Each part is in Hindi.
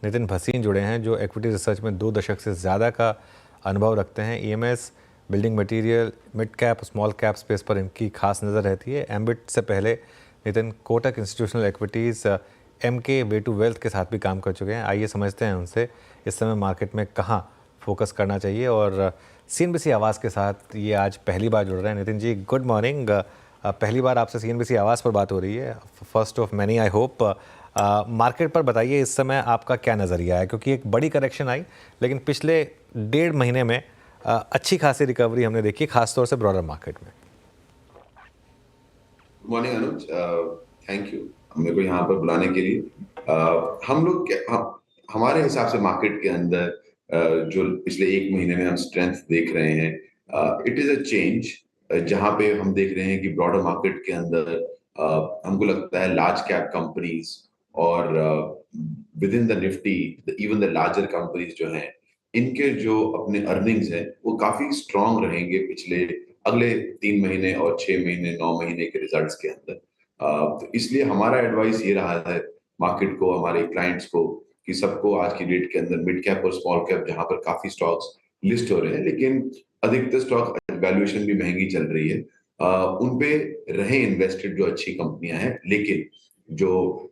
नितिन भसीन जुड़े हैं जो इक्विटी रिसर्च में 2 दशक से ज़्यादा का अनुभव रखते हैं। EMS, building material, mid cap, small cap space पर इनकी खास नज़र रहती है। एम्बिट से पहले Nitin Kotak institutional equities, Emkay way to wealth के साथ भी काम कर चुके हैं। आइए समझते हैं उनसे इस समय मार्केट में कहाँ फोकस करना चाहिए। और सीएनबीसी आवाज़ के साथ ये आज पहली बार जुड़ रहे हैं। Nitin ji, good morning. पहली बार आपसे सीएनबीसी आवाज़ पर बात हो रही है, first of many I hope. Market पर बताइए इस समय आपका क्या नज़रिया है, क्योंकि एक बड़ी करेक्शन आई लेकिन पिछले 1.5 महीने में अच्छी खासी रिकवरी हमने देखी, खासतौर से ब्रॉडर मार्केट में। Good morning Anuj, thank you मेरे को यहाँ पर बुलाने के लिए। हम लोग हमारे हिसाब से मार्केट के अंदर जो पिछले 1 महीने में हम स्ट्रेंथ देख रहे हैं, इट इज अ चेंज। जहाँ पे हम देख रहे हैं कि ब्रॉडर मार्केट के अंदर हमको लगता है लार्ज कैप कंपनीज और with in the Nifty even the larger companies जो हैं, इनके जो अपने अर्निंग्स हैं वो काफी स्ट्रांग रहेंगे पिछले अगले 3 महीने और 6 महीने 9 महीने के रिजल्ट्स के अंदर। तो इसलिए हमारा एडवाइस ये रहा है मार्केट को, हमारे क्लाइंट्स को, कि सबको आज की डेट के अंदर मिड कैप और स्मॉल कैप जहां पर काफी स्टॉक्स लिस्ट हो रहे हैं लेकिन अधिकतर स्टॉक वैल्यूएशन भी महंगी चल रही है, उन पे रहे इन्वेस्टेड जो अच्छी कंपनियां हैं। लेकिन जो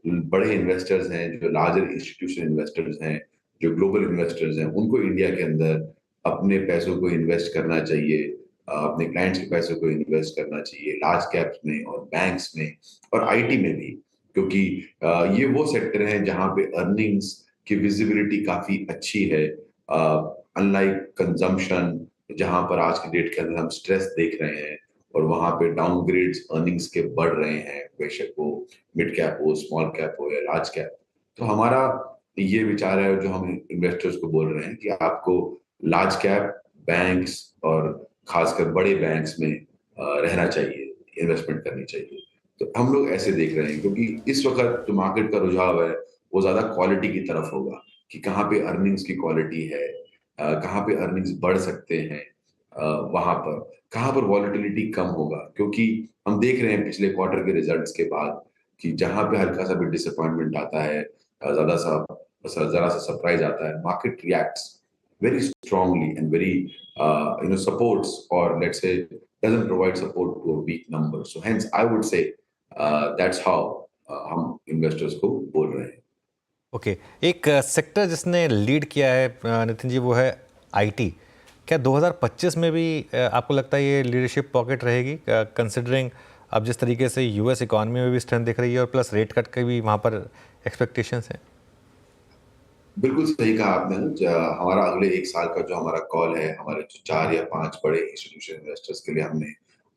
बड़े इन्वेस्टर्स हैं, जो लार्जर इंस्टीट्यूशन इन्वेस्टर्स हैं, जो ग्लोबल इन्वेस्टर्स हैं, उनको इंडिया के अंदर अपने पैसों को इन्वेस्ट करना चाहिए, अपने क्लाइंट्स के पैसों को इन्वेस्ट करना चाहिए लार्ज कैप्स में और बैंक्स में और आईटी में भी, क्योंकि ये वो सेक्टर हैं जहां पे अर्निंग्स की विजिबिलिटी काफी अच्छी है। अनलाइक कंजम्पशन, जहां पर आज की डेट के अंदर हम स्ट्रेस देख रहे हैं और वहां पे डाउनग्रेड्स अर्निंग्स के बढ़ रहे हैं, बेशक वो मिड कैप हो, स्मॉल कैप हो या लार्ज कैप। तो हमारा ये विचार है जो हम इन्वेस्टर्स को बोल रहे हैं कि आपको लार्ज कैप, बैंक्स और खासकर बड़े बैंक्स में रहना चाहिए, इन्वेस्टमेंट करनी चाहिए। तो हम लोग ऐसे देख रहे हैं क्योंकि इस वक्त जो मार्केट का रुझाव है वो ज्यादा क्वालिटी की तरफ होगा, कि कहाँ पे अर्निंग्स की क्वालिटी है, कहाँ पे अर्निंग्स बढ़ सकते हैं, वहां पर कहाँ पर वॉलेटिलिटी कम होगा। क्योंकि हम देख रहे हैं पिछले क्वार्टर के रिजल्ट्स के बाद कि जहां पे हल्का सा भी डिसअपॉइंटमेंट आता है, जरा सा सरप्राइज आता है, market reacts very strongly and very supports, or let's say doesn't provide support to a weak number. So hence I would say that's how हम इन्वेस्टर्स को बोल रहे हैं। ओके, एक सेक्टर जिसने लीड किया है नितिन जी, वो है आईटी। क्या 2025 में भी आपको लगता है ये लीडरशिप पॉकेट रहेगी, कंसिडरिंग अब जिस तरीके से यूएस इकॉनमी में भी स्ट्रेंथ दिख रही है और प्लस रेट कट के भी वहाँ पर एक्सपेक्टेशंस हैं? बिल्कुल सही कहा आपने। हमारा अगले 1 साल का जो हमारा कॉल है, हमारे जो 4 या 5 बड़े इंस्टीट्यूशन इन्वेस्टर्स के लिए हमने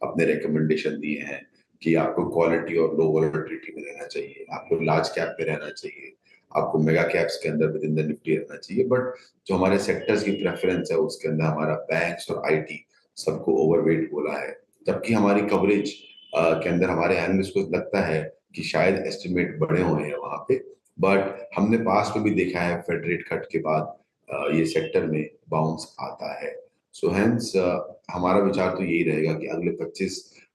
अपने रिकमेंडेशन दिए हैं कि आपको क्वालिटी और लो वोलेटिलिटी में रहना चाहिए, आपको लार्ज कैप पे रहना चाहिए, आपको मेगा कैप्स के अंदर विद इन द निफ्टी रहना चाहिए। बट जो हमारे सेक्टर्स की प्रेफरेंस है उसके अंदर हमारा बैंक्स और आईटी सबको ओवरवेट बोला है। जबकि हमारी कवरेज के अंदर हमारे एनालिस्ट को लगता है कि शायद एस्टिमेट बड़े हुए हैं वहां पे, बट हमने पास में भी देखा है फेड रेट कट के बाद ये सेक्टर में बाउंस आता है। सो हेंस हमारा विचार तो यही रहेगा कि अगले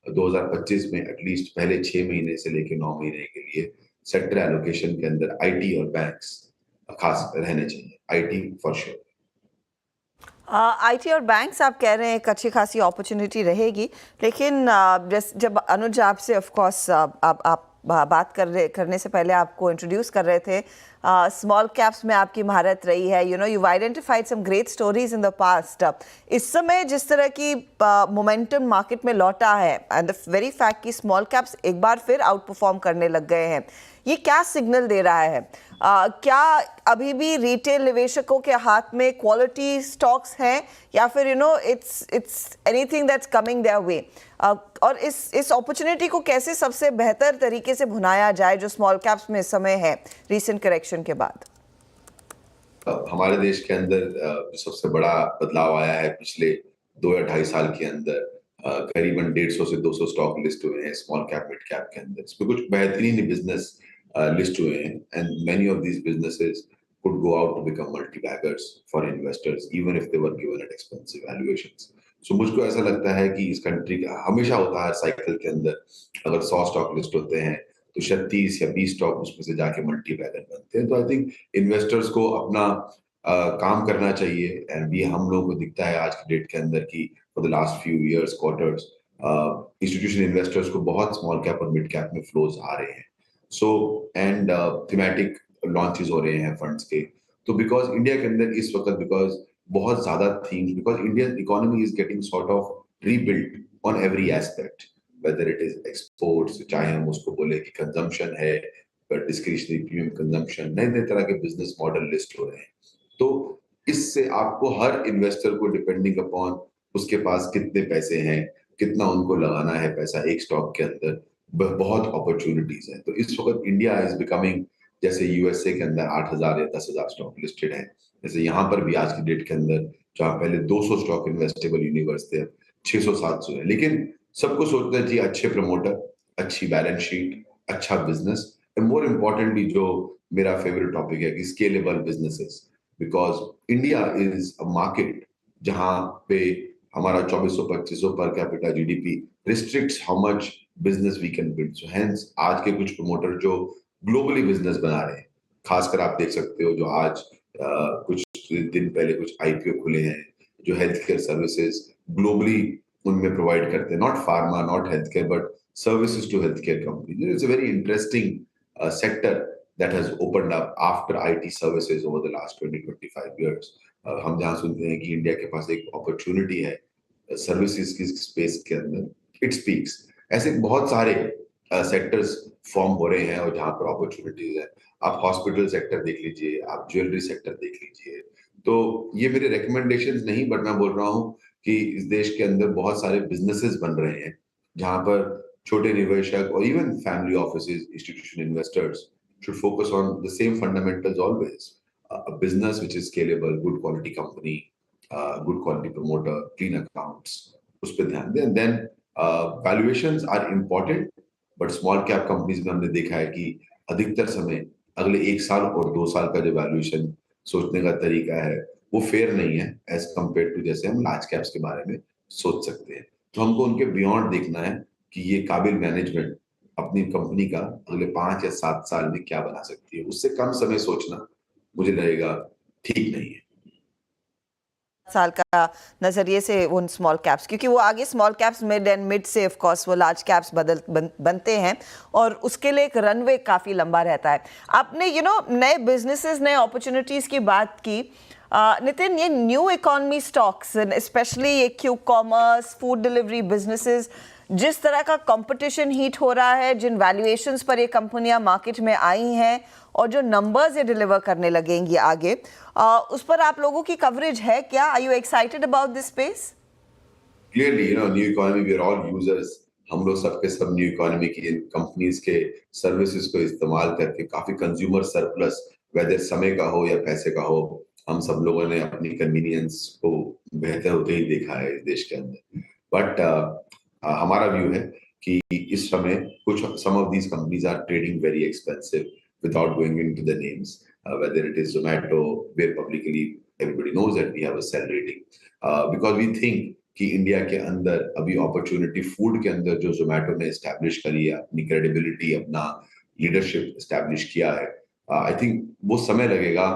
2025 में एटलीस्ट पहले 6 महीने से लेकर 9 महीने के लिए सेक्टर एलोकेशन के अंदर आईटी और बैंक्स खास रहने चाहिए। IT for sure. आईटी और बैंक्स आप कह रहे हैं एक अच्छी खासी अपॉर्चुनिटी रहेगी, लेकिन जब अनुज आपसे ऑफ कोर्स आप बात करने से पहले आपको इंट्रोड्यूस कर रहे थे, स्मॉल कैप्स में आपकी महारत रही है। You identified some great stories in the past. इस समय जिस तरह की मोमेंटम मार्केट में लौटा है एंड द वेरी फैक्ट कि स्मॉल कैप्स एक बार फिर आउट परफॉर्म करने लग गए हैं, ये क्या सिग्नल दे रहा है? क्या अभी भी रिटेल निवेशकों के हाथ में क्वालिटी स्टॉक्स हैं या फिर it's anything that's coming their way? और इस अपॉर्चुनिटी को कैसे सबसे बेहतर तरीके से भुनाया जाए जो स्मॉल कैप्स में इस समय है रिसेंट करेक्शन के बाद? हमारे देश के अंदर जो सबसे बड़ा बदलाव आया है पिछले 2 या 2.5 साल के अंदर, करीबन 150 से 200 स्टॉक लिस्ट हुए हैं स्मॉल कैप मिड कैप के अंदर। इसमें कुछ बेहतरीन बिजनेस लिस्ट हुए हैं and many of these businesses could go out to become multi-baggers for investors even if they were given at expensive valuations. So मुझको ऐसा लगता है कि इस कंट्री का हमेशा होता है साइकिल के अंदर, अगर 100 स्टॉक लिस्ट होते हैं तो 36 या 20 स्टॉक उसमें से जाके मल्टीबैगर बनते हैं। तो आई थिंक इन्वेस्टर्स को अपना काम करना चाहिए, एंड ये हम लोगों को दिखता है आज की डेट के अंदर कि for the last few years quarters institutional investors को बहुत स्मॉल कैप और मिड कैप में फ्लोज आ रहे हैं। सो एंड थीमेटिक लॉन्चेस हो रहे हैं फंड्स के। तो बिकॉज इंडिया के अंदर इस वक्त बिकॉज बहुत ज्यादा themes, because Indian economy is getting sort of rebuilt on every aspect, weather it is exports, चाहे हम उसको बोले कि कंजम्पशन है, डिस्क्रिशनरी प्रीमियम कंजम्पशन, नए नए तरह के बिजनेस मॉडल लिस्ट हो रहे हैं। तो इससे आपको हर इन्वेस्टर को डिपेंडिंग अपॉन उसके पास कितने पैसे हैं, कितना उनको लगाना है पैसा एक स्टॉक के अंदर, बहुत अपॉर्चुनिटीज है। तो इस वक्त इंडिया इज बिकमिंग, जैसे यूएसए के अंदर 8,000 या 10,000 स्टॉक लिस्टेड है, जैसे यहाँ पर भी आज की डेट के अंदर जहाँ पहले 200 स्टॉक इन्वेस्टेबल यूनिवर्स थे, 600-700 है। लेकिन सबको सोचते हैं जी अच्छे प्रमोटर, अच्छी बैलेंस शीट, अच्छा बिजनेस, एंड मोर इम्पोर्टेंटली जो मेरा फेवरेट टॉपिक है कि scalable businesses, because India is a market जहाँ पे हमारा 2400-2500 per capita GDP restricts how much business we can build. So hence आज के कुछ प्रमोटर जो ग्लोबली बिजनेस बना रहे हैं, खासकर आप देख सकते हो जो आज कुछ दिन पहले कुछ आईपीओ खुले हैं जो हेल्थ केयर सर्विसेज ग्लोबली उनमें प्रोवाइड करते हैं, not pharma, not health care, but services to health care company. It's a very interesting sector that has opened up after IT services over the last 20-25 years. हम जहाँ सुनते हैं कि इंडिया के पास एक अपॉर्चुनिटी है सर्विसेज की स्पेस के अंदर, इट स्पीक्स। ऐसे बहुत सारे सेक्टर्स फॉर्म हो रहे हैं और जहाँ पर अपॉर्चुनिटीज है। आप हॉस्पिटल सेक्टर देख लीजिए, आप ज्वेलरी सेक्टर देख लीजिए। तो ये मेरे रिकमेंडेशंस नहीं, बट मैं बोल रहा हूँ कि इस देश के अंदर बहुत सारे बिजनेसेस बन रहे हैं जहाँ पर छोटे निवेशक और even family offices, institutional investors should focus on the same fundamentals always. A business which is scalable, good quality company, good quality promoter, clean accounts, उस पे ध्यान दें। And then valuations are important, but small cap companies में हमने देखा है कि अधिकतर समय अगले 1 साल और 2 साल का जो वैल्यूएशन सोचने का तरीका है वो फेयर नहीं है एज कम्पेयर टू जैसे हम लार्ज कैप्स के बारे में सोच सकते हैं। तो हमको उनके बियॉन्ड देखना है कि ये काबिल मैनेजमेंट अपनी कंपनी का अगले 5 या 7 साल में क्या बना सकती है। उससे कम समय सोचना मुझे लगेगा ठीक नहीं है। साल का नजरिए से उन स्मॉल कैप्स, क्योंकि वो आगे small caps mid and mid से ऑफ कोर्स वो लार्ज कैप्स बनते हैं और उसके लिए एक रनवे काफ़ी लंबा रहता है। आपने नए बिजनेसेस, नए अपॉर्चुनिटीज़ की बात की। नितिन, ये न्यू इकोनॉमी स्टॉक्स, स्पेशली ये Q commerce, food delivery businesses, जिस तरह का कंपटीशन हीट हो रहा है, जिन वैल्यूएशंस पर ये कंपनियां मार्केट में आई हैं और जो नंबर्स ये डिलीवर करने लगेंगी आगे, उस पर आप लोगों की कवरेज है क्या? Are you excited about this space? Clearly new economy, we are all users. हम लोग सबके सब न्यू इकोनॉमी की कंपनीज के सर्विसेज को इस्तेमाल करके काफी कंज्यूमर सरप्लस, वेदर समय का हो या पैसे का हो, हम सब लोगों ने अपनी कन्वीनियंस को बेहतर होते ही देखा है इस देश के अंदर। बट हमारा व्यू है कि इस समय कुछ some of these companies are trading very expensive without going into the names, whether it is Zomato, where publicly everybody knows that we have a sell rating, because we think कि इंडिया के अंदर अभी अपॉर्चुनिटी फूड के अंदर जो Zomato ने एस्टैब्लिश करी है, अपनी क्रेडिबिलिटी, अपना लीडरशिप एस्टैब्लिश किया है, आई थिंक वो समय लगेगा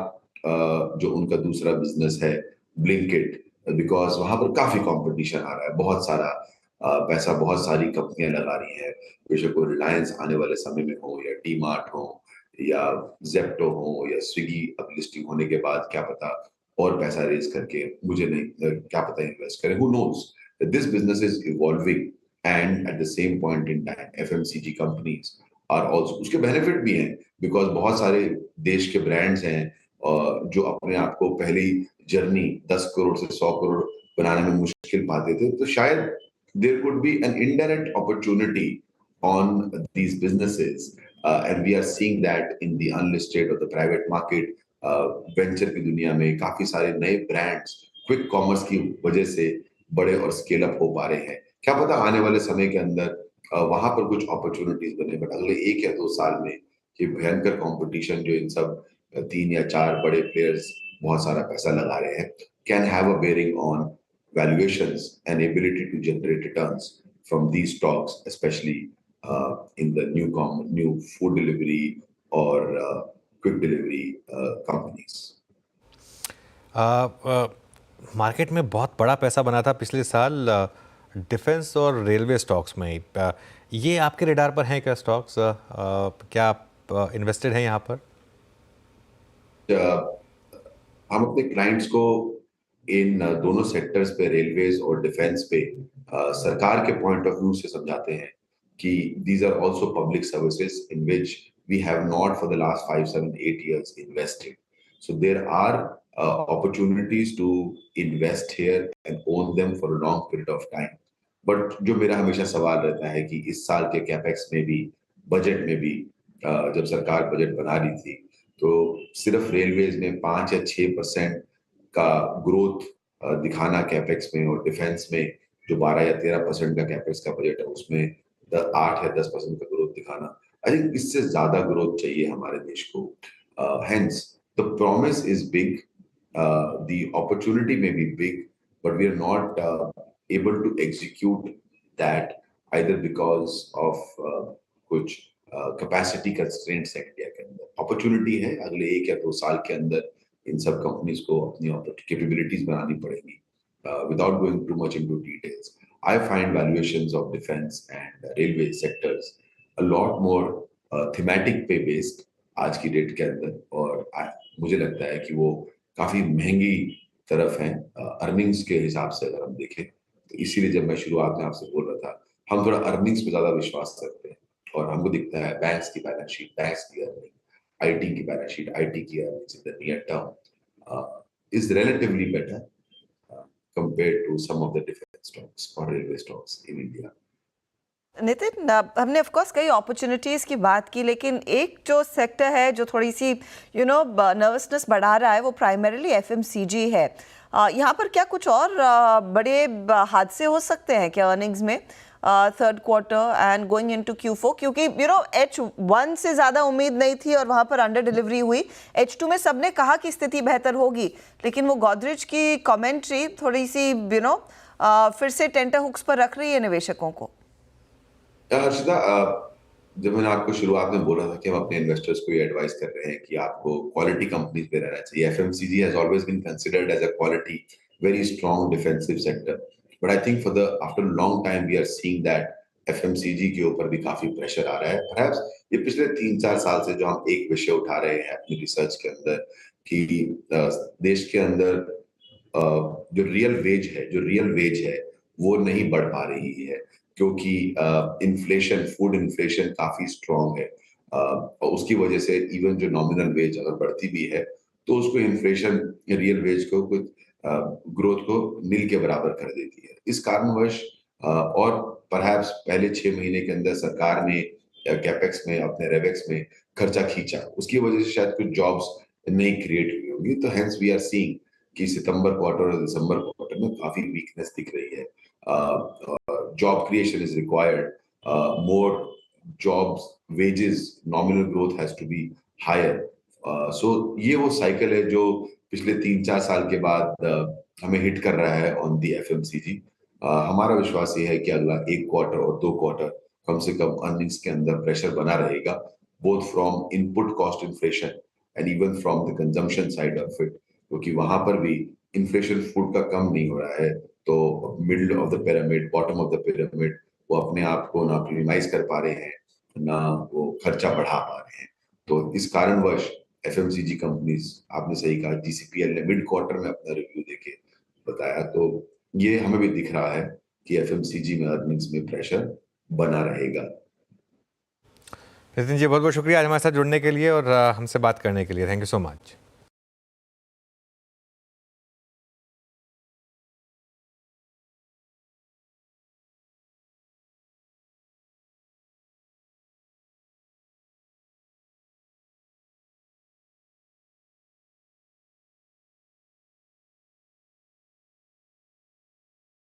जो उनका दूसरा बिजनेस है ब्लिंकिट, बिकॉज वहां पर काफी कंपटीशन आ रहा है, बहुत सारा पैसा बहुत सारी कंपनियां लगा रही है। बेशक वो रिलायंस आने वाले समय में हो या डी मार्ट हो या जेप्टो हो या स्विगी अब लिस्टिंग होने के बाद क्या पता और पैसा रेज करके, मुझे नहीं क्या पता इन्वेस्ट करें, who knows. This business is evolving and at the same point in time FMCG companies are also, उसके बेनिफिट भी हैं बिकॉज बहुत सारे देश के ब्रांड्स हैं जो अपने आप को पहली जर्नी 10 करोड़ से 100 करोड़ बनाने में मुश्किल पाते थे। तो शायद there could be an indirect opportunity on these businesses, and we are seeing that in the unlisted or the private market. Venture की दुनिया में काफी सारे नए ब्रांड्स क्विक कॉमर्स की वजह से बड़े और स्केल अप हो पा रहे हैं। क्या पता आने वाले समय के अंदर वहां पर कुछ अपॉर्चुनिटीज बने, बट अगले 1 या 2 साल में ये भयंकर कंपटीशन जो इन सब 3 या 4 बड़े प्लेयर्स बहुत सारा पैसा लगा रहे हैं, can have a bearing on valuations and ability to generate returns from these stocks, especially in the new food delivery or quick delivery companies. Market में बहुत बड़ा पैसा बना था पिछले साल डिफेंस और रेलवे स्टॉक्स में ही। ये आपके रेडार पर हैं क्या स्टॉक्स? क्या आप इन्वेस्टेड हैं यहाँ पर? हम अपने क्लाइंट्स को इन दोनों सेक्टर्स पे, रेलवेज और डिफेंस पे, सरकार के पॉइंट ऑफ व्यू से समझाते हैं कि these are also public services in which we have not for the last 5, 7, 8 years invested. So there are opportunities to invest here and own them for a long period of time. But जो मेरा हमेशा सवाल रहता है कि इस साल के कैपेक्स में भी, बजट में भी, जब सरकार बजट बना रही थी तो सिर्फ रेलवेज में 5 या 6% का ग्रोथ दिखाना कैपेक्स में, और डिफेंस में जो 12 या 13% का कैपेक्स का बजट है उसमें 8 या 10% का ग्रोथ दिखाना, आई थिंक इससे ज्यादा ग्रोथ चाहिए हमारे देश को. Hence the promise is big, the opportunity may be big, but we are not able to execute that either because of कुछ कैपेसिटी कंस्ट्रेंट्स है इंडिया के अंदर. अपॉर्चुनिटी है, अगले 1 या 2 साल के अंदर इन सब कंपनीज को अपनी कैपेबिलिटीज बनानी पड़ेगी. Without going too much into details, I find valuations of defense and railway sectors a lot more thematic पे based आज की डेट के अंदर, और मुझे लगता है कि वो काफी महंगी तरफ है अर्निंग्स के हिसाब से अगर हम देखें. तो इसीलिए जब मैं शुरुआत में आपसे बोल रहा था, हम थोड़ा अर्निंग्स पे ज्यादा विश्वास करते हैं, और हमको दिखता है बैंक्स की बैलेंस शीट, बैंक्स की अर्निंग, आईटी की बैलेंस शीट, आईटी की earnings in the near term is relatively better compared to some of the defense stocks or railway stocks in India. Nitin, हमने ऑफ कोर्स कई अपॉर्चुनिटीज़ की बात की, लेकिन एक जो सेक्टर है जो थोड़ी सी नर्वसनेस बढ़ा रहा है वो प्राइमरीली एफएमसीजी है. यहाँ पर क्या कुछ और बड़े हादसे हो सकते हैं क्या अर्निंग्स में third quarter and going into Q4? क्योंकि H1 से ज़्यादा उम्मीद नहीं थी और वहाँ पर अंडर डिलीवरी हुई. H2 में सबने कहा कि स्थिति बेहतर होगी, लेकिन वो गोदरेज की कमेंट्री थोड़ी सी फिर से टेंटर हुक्स पर रख रही है निवेशकों को. हर्षिता, जब मैंने आपको शुरुआत में बोला था कि हम अपने इन्वेस्टर्स को ये एडवाइस कर रहे हैं कि आपको क्वालिटी कंपनीज पे रहना चाहिए. FMCG has always been considered as a quality very strong defensive sector, but I think after long time we are seeing that FMCG के ऊपर भी काफी प्रेशर आ रहा है. परहैप्स ये पिछले 3-4 साल से जो हम एक विषय उठा रहे हैं अपनी रिसर्च के अंदर कि देश के अंदर जो रियल वेज है वो नहीं बढ़ पा रही है, क्योंकि फूड इन्फ्लेशन काफी स्ट्रांग है, और उसकी वजह से इवन जो नॉमिनल वेज अगर बढ़ती भी है तो उसको इन्फ्लेशन रियल वेज को कुछ ग्रोथ को नील के बराबर कर देती है. इस कारणवश और परहैप्स पहले 6 महीने के अंदर सरकार ने कैपेक्स में, अपने रेवेक्स में खर्चा खींचा, उसकी वजह से शायद कुछ जॉब्स नहीं क्रिएट हुई होंगी. तो हेंस वी आर सीइंग कि सितंबर क्वार्टर और दिसंबर क्वार्टर में काफी वीकनेस दिख रही है. Job creation is required, more jobs, wages, nominal growth has to be higher. So ये वो साइकिल है जो पिछले 3-4 साल के बाद हमें हिट कर रहा है ऑन दी एफएमसीजी. हमारा विश्वास ये है कि अगला 1 क्वार्टर और 2 क्वार्टर कम से कम अर्निंग्स के अंदर प्रेशर बना रहेगा, both from input cost inflation and even from the consumption side of it, क्योंकि वहां पर भी इन्फ्लेशन फूड का कम नहीं हो रहा है. तो middle of the pyramid, bottom of the pyramid, वो अपने आप को ना प्रीमियमाइज कर पा रहे हैं, ना वो खर्चा बढ़ा पा रहे हैं. तो इस कारणवश एफएमसीजी कंपनीज, आपने सही कहा, जीसीपीएल ने मिड क्वार्टर में अपना रिव्यू देके बताया, तो ये हमें भी दिख रहा है कि एफएमसीजी में अर्निंग्स में प्रेशर बना रहेगा. नितिन जी, बहुत बहुत शुक्रिया आज हमारे साथ जुड़ने के लिए और हमसे बात करने के लिए. Thank you so much.